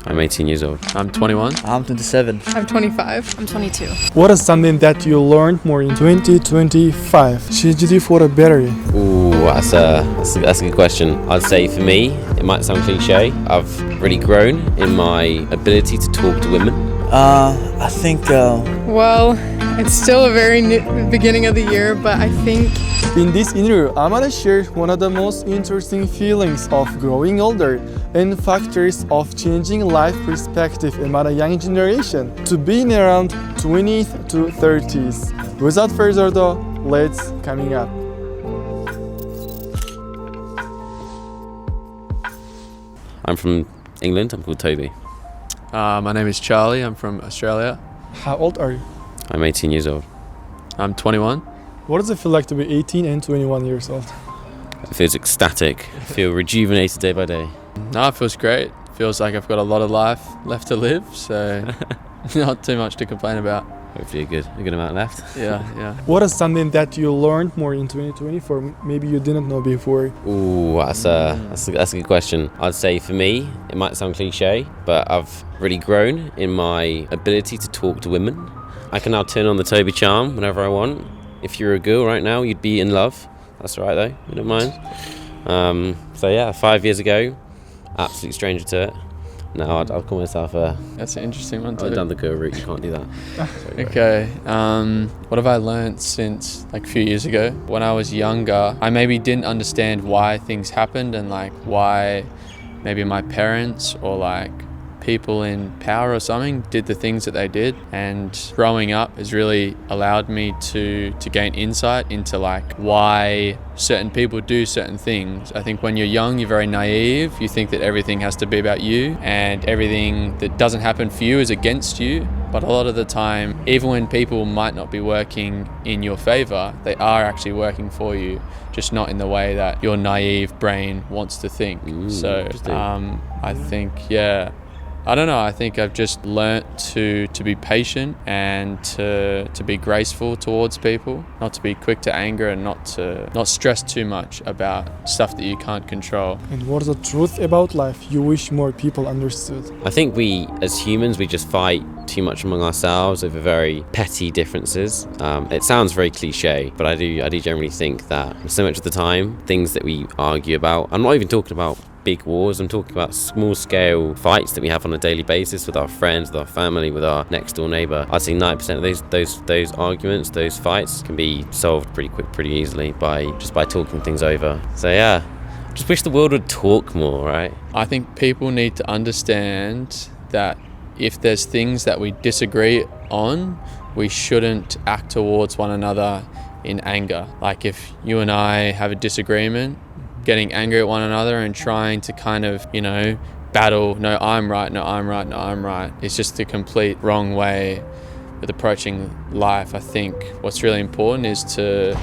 I'm 18 years old. I'm 21. I'm 27. I'm 25. I'm 22. What is something that you learned more in 2025? Changed you for the better? Ooh, that's a good question. I'd say for me, it might sound cliche, I've really grown in my ability to talk to women. I think Well, it's still a very new beginning of the year, but I think In this interview, I'm gonna share one of the most interesting feelings of growing older and factors of changing life perspective among a young generation to being around 20s to 30s. Without further ado, let's coming up. I'm from England, I'm called Toby. My name is Charlie. I'm from Australia. How old are you? I'm 18 years old. I'm 21. What does it feel like to be 18 and 21 years old? It feels ecstatic. I feel rejuvenated day by day. No, it feels great. Feels like I've got a lot of life left to live, so not too much to complain about. Hopefully a good amount left. Yeah. What is something that you learned more in 2024? Maybe you didn't know before. Ooh, that's a good question. I'd say for me, it might sound cliche, but I've really grown in my ability to talk to women. I can now turn on the Toby charm whenever I want. If you're a girl right now, you'd be in love. That's right though, you don't mind. So yeah, 5 years ago, absolute stranger to it. Now I'd call myself That's an interesting one too. down the girl route, you can't do that. Okay, what have I learnt since like a few years ago? When I was younger, I maybe didn't understand why things happened and like why maybe my parents or like people in power or something did the things that they did, and growing up has really allowed me to gain insight into like why certain people do certain things. I think when you're young, you're very naive. You think that everything has to be about you and everything that doesn't happen for you is against you. But a lot of the time, even when people might not be working in your favor, they are actually working for you, just not in the way that your naive brain wants to think. So I think, I don't know, I think I've just learnt to be patient and to be graceful towards people, not to be quick to anger and not stress too much about stuff that you can't control. And what is the truth about life you wish more people understood? I think we, as humans, we just fight too much among ourselves over very petty differences. It sounds very cliche, but I do generally think that so much of the time, things that we argue about, I'm not even talking about big wars, I'm talking about small scale fights that we have on a daily basis with our friends, with our family, with our next door neighbour. I'd say 90% of those arguments, those fights can be solved pretty quick, pretty easily by talking things over. So yeah, just wish the world would talk more, right? I think people need to understand that if there's things that we disagree on, we shouldn't act towards one another in anger. Like if you and I have a disagreement, getting angry at one another and trying to kind of, battle, no, I'm right, no, I'm right, no, I'm right. It's just the complete wrong way with approaching life. I think what's really important is to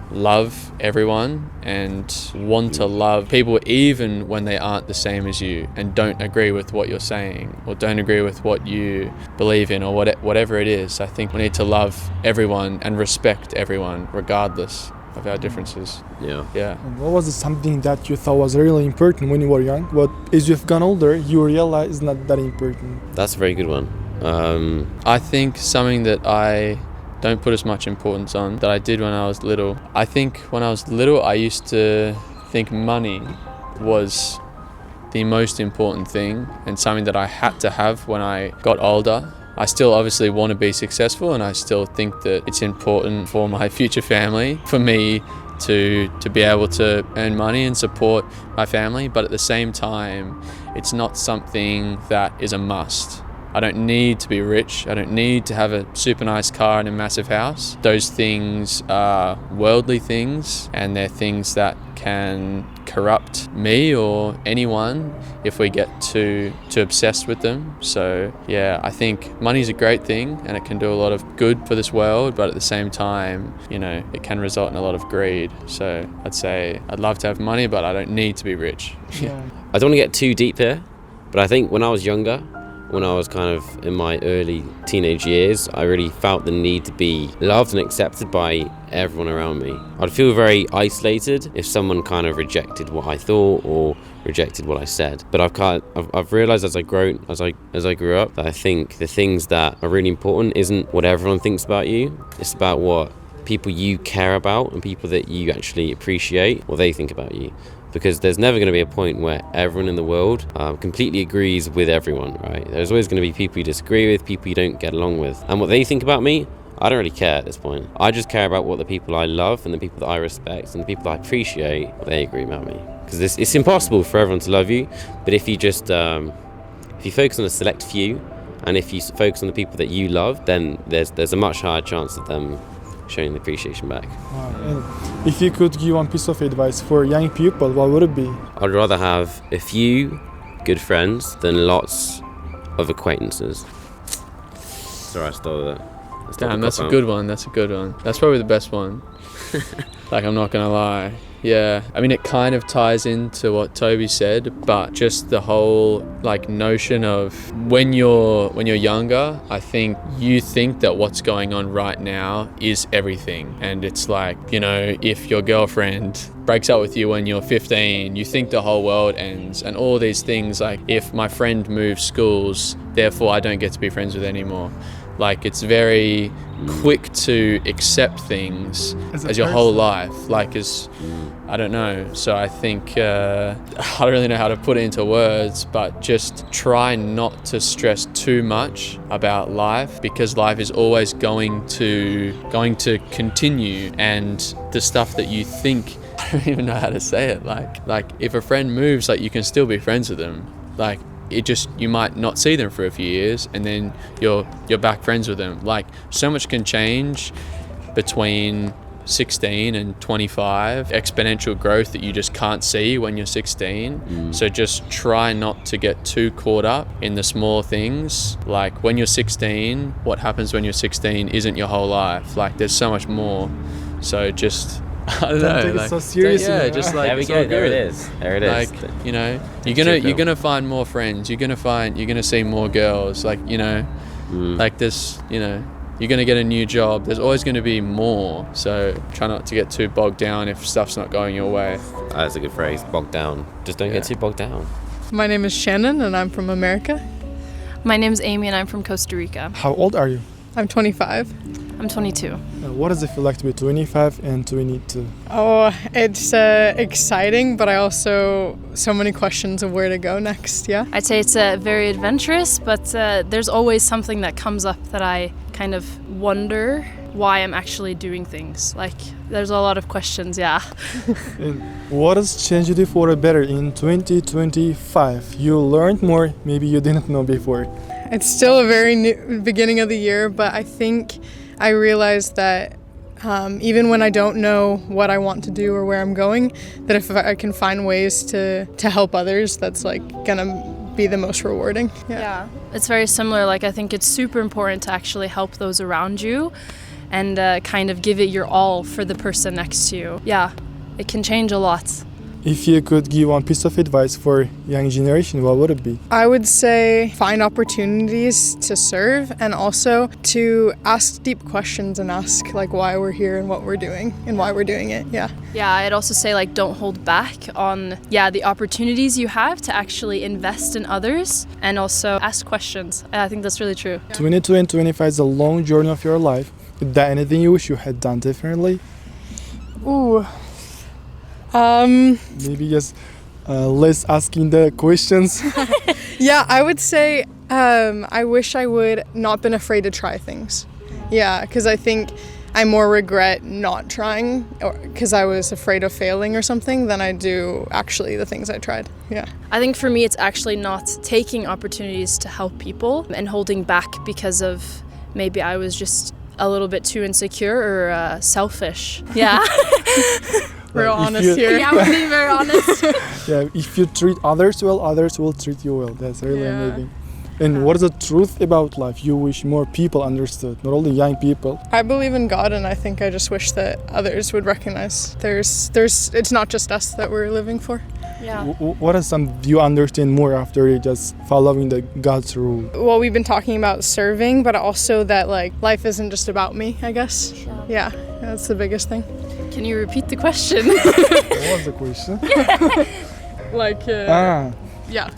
love everyone and want to love people even when they aren't the same as you and don't agree with what you're saying or don't agree with what you believe in or whatever it is. I think we need to love everyone and respect everyone regardless of our differences. Yeah. And what was something that you thought was really important when you were young, but as you've gone older, you realize is not that important? That's a very good one. I think something that I don't put as much importance on that I did when I was little. I think when I was little, I used to think money was the most important thing and something that I had to have when I got older. I still obviously want to be successful, and I still think that it's important for my future family, for me to be able to earn money and support my family, but at the same time, it's not something that is a must. I don't need to be rich. I don't need to have a super nice car and a massive house. Those things are worldly things, and they're things that can corrupt me or anyone if we get too obsessed with them. So yeah, I think money's a great thing and it can do a lot of good for this world, but at the same time, it can result in a lot of greed. So I'd say I'd love to have money, but I don't need to be rich. Yeah. I don't want to get too deep here, but I think when I was younger, when I was kind of in my early teenage years, I really felt the need to be loved and accepted by everyone around me. I'd feel very isolated if someone kind of rejected what I thought or rejected what I said. But I've realised as I grew up that I think the things that are really important isn't what everyone thinks about you. It's about what people you care about and people that you actually appreciate, what they think about you. Because there's never going to be a point where everyone in the world completely agrees with everyone, right? There's always going to be people you disagree with, people you don't get along with. And what they think about me, I don't really care at this point. I just care about what the people I love and the people that I respect and the people that I appreciate, what they agree about me. Because it's impossible for everyone to love you, but if you just if you focus on a select few, and if you focus on the people that you love, then there's a much higher chance of them showing the appreciation back. And if you could give one piece of advice for young people, what would it be? I'd rather have a few good friends than lots of acquaintances. Sorry, I stole that. Damn, that's a good one. That's a good one. That's probably the best one. Like, I'm not gonna lie. Yeah, I mean, it kind of ties into what Toby said, but just the whole like notion of when you're younger, I think you think that what's going on right now is everything, and it's like, you know, if your girlfriend breaks up with you when you're 15, you think the whole world ends, and all these things, like if my friend moves schools, therefore I don't get to be friends with anymore. Like, it's very quick to accept things as your whole life, like as, I don't know. So I think, I don't really know how to put it into words, but just try not to stress too much about life, because life is always going to continue, and the stuff that you think, I don't even know how to say it, like if a friend moves, like you can still be friends with them. Like, it just, you might not see them for a few years and then you're back friends with them. Like, so much can change between 16 and 25, exponential growth that you just can't see when you're 16. So just try not to get too caught up in the small things. Like, when you're 16, what happens when you're 16 isn't your whole life. Like, there's so much more. So just, I don't know. Take like, it so seriously. yeah, just like, there we it's go. all There it good. is. There it is. Like, you know, you're gonna find more friends. You're gonna see more girls. Like, you know, like this, you know, you're gonna get a new job. There's always gonna be more. So try not to get too bogged down if stuff's not going your way. That's a good phrase. Bogged down. Just don't get too bogged down. My name is Shannon and I'm from America. My name's Amy and I'm from Costa Rica. How old are you? I'm 25. I'm 22. What does it feel like to be 25 and 22? Oh, it's exciting, but I also so many questions of where to go next. Yeah. I'd say it's very adventurous, but there's always something that comes up that I kind of wonder why I'm actually doing things. Like, there's a lot of questions, yeah. And what has changed you for the better in 2025? You learned more maybe you didn't know before. It's still a very new beginning of the year, but I think I realized that even when I don't know what I want to do or where I'm going, that if I can find ways to help others, that's like gonna be the most rewarding. Yeah, it's very similar. Like, I think it's super important to actually help those around you and kind of give it your all for the person next to you. Yeah, it can change a lot. If you could give one piece of advice for young generation, what would it be? I would say find opportunities to serve, and also to ask deep questions and ask like why we're here and what we're doing and why we're doing it. Yeah. Yeah, I'd also say, like, don't hold back on the opportunities you have to actually invest in others, and also ask questions. I think that's really true. 22 and 25 is a long journey of your life. Is there anything you wish you had done differently? Ooh. Maybe just less asking the questions. Yeah, I would say I wish I would not been afraid to try things. Yeah, because I think I more regret not trying because I was afraid of failing or something than I do actually the things I tried. Yeah. I think for me, it's actually not taking opportunities to help people and holding back because of maybe I was just a little bit too insecure or selfish. Yeah. Real honest here. Yeah, we're being very honest. Yeah, if you treat others well, others will treat you well. That's really amazing. And what is the truth about life you wish more people understood, not only young people? I believe in God, and I think I just wish that others would recognize it's not just us that we're living for. Yeah. What are some you understand more after just following the God's rule? Well, we've been talking about serving, but also that like life isn't just about me, I guess. Yeah, that's the biggest thing. Can you repeat the question? What was the question? Like, yeah,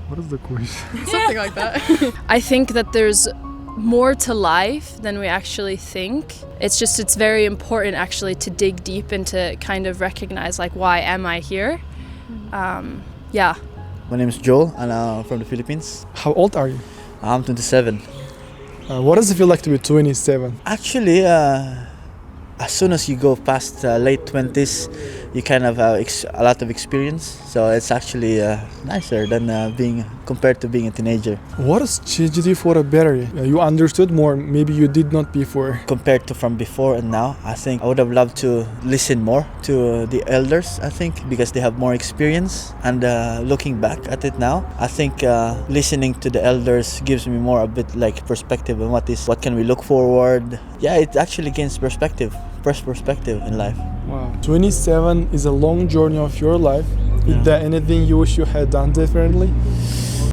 What is the question? something like that. I think that there's more to life than we actually think. It's very important actually to dig deep and to kind of recognize like, why am I here? Yeah. My name is Joel and I'm from the Philippines. How old are you? I'm 27. What does it feel like to be 27? Actually, as soon as you go past late 20s, you kind of have a lot of experience. So it's actually nicer than being compared to being a teenager. What has changed you for a better? You understood more, maybe you did not before. Compared to from before and now, I think I would have loved to listen more to the elders, I think, because they have more experience. And looking back at it now, I think listening to the elders gives me more a bit like perspective on what can we look forward. Yeah, it actually gains perspective, fresh perspective in life. Wow. 27 is a long journey of your life. Is there anything you wish you had done differently?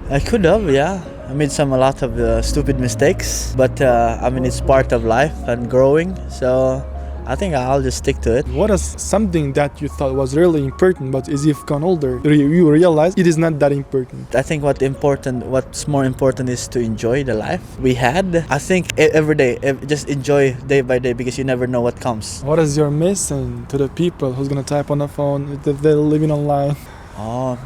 I could have, yeah. I made a lot of stupid mistakes, but I mean, it's part of life and growing, so I think I'll just stick to it. What is something that you thought was really important, but as you've gone older, you realize it is not that important? I think what's more important is to enjoy the life we had. I think every day, just enjoy day by day because you never know what comes. What is your message to the people who's gonna type on the phone, that they're living online? Oh,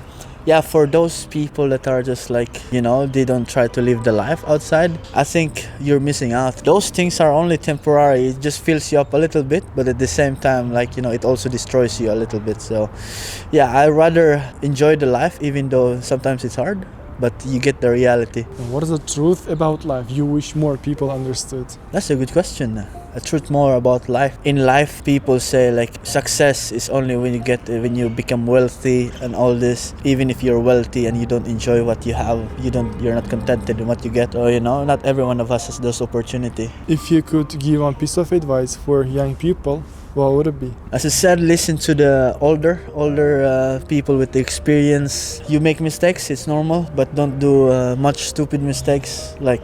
yeah, for those people that are just like, they don't try to live the life outside, I think you're missing out. Those things are only temporary. It just fills you up a little bit, but at the same time, like, it also destroys you a little bit. So, yeah, I rather enjoy the life, even though sometimes it's hard, but you get the reality. And what is the truth about life you wish more people understood? That's a good question. A truth more about life. In life, people say like success is only when you become wealthy and all this. Even if you're wealthy and you don't enjoy what you have, you're not contented in what you get. Or not every one of us has those opportunity. If you could give one piece of advice for young people, what would it be? As I said, listen to the older people with the experience. You make mistakes, it's normal, but don't do much stupid mistakes like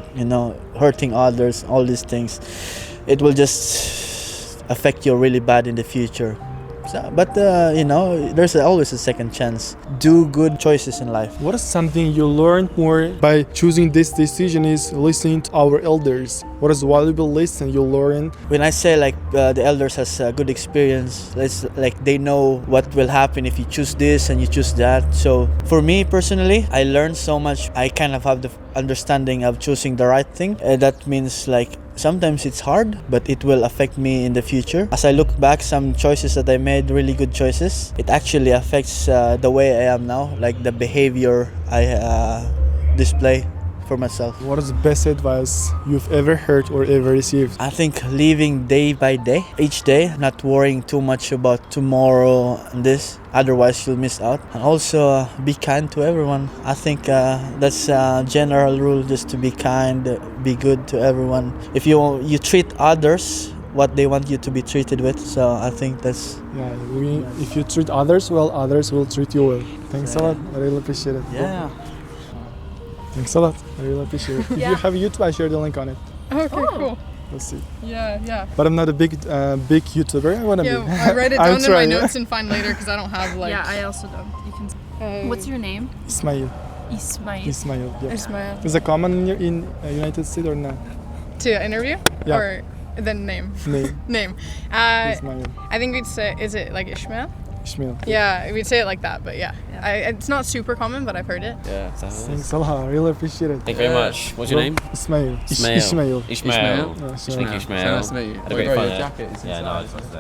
hurting others, all these things. It will just affect you really bad in the future. So, but there's always a second chance. Do good choices in life. What is something you learned more by choosing this decision is listening to our elders? What is a valuable lesson you learned? When I say like the elders has a good experience, it's like they know what will happen if you choose this and you choose that. So for me personally, I learned so much. I kind of have the understanding of choosing the right thing. That means like sometimes it's hard, but it will affect me in the future. As I look back, some choices that I made, really good choices, it actually affects the way I am now, like the behavior I display for myself. What is the best advice you've ever heard or ever received? I think living day by day, each day, not worrying too much about tomorrow and this, otherwise you'll miss out. And also be kind to everyone. I think that's a general rule, just to be kind, be good to everyone. If you treat others what they want you to be treated with, so I think that's... Yeah, if you treat others well, others will treat you well. Thanks a lot, I really appreciate it. Yeah. Thanks a lot, I really appreciate it. If you have YouTube, I share the link on it. Okay, cool. Let's see. Yeah. But I'm not a big YouTuber. I wanna be. I write it I'm down in my trying, notes and find later because I don't have like. Yeah, I also don't. You can. What's your name? Ismail. Ismail. Yeah. Ismail. Is it common in United States or not? To interview? Yeah. Or then name? Name. Name. Ismail. I think we'd say, is it like Ishmael? Ishmael. Yeah, we'd say it like that, but yeah. It's not super common, but I've heard it. Yeah. Thanks a lot. I really appreciate it. Thank you very much. What's your name? Ismail. Ismail. Ishmael. Ishmael. Yeah, Thank you, Ishmael. So nice to meet you. Had a great Your fun. jacket is Yeah, inside. nice today.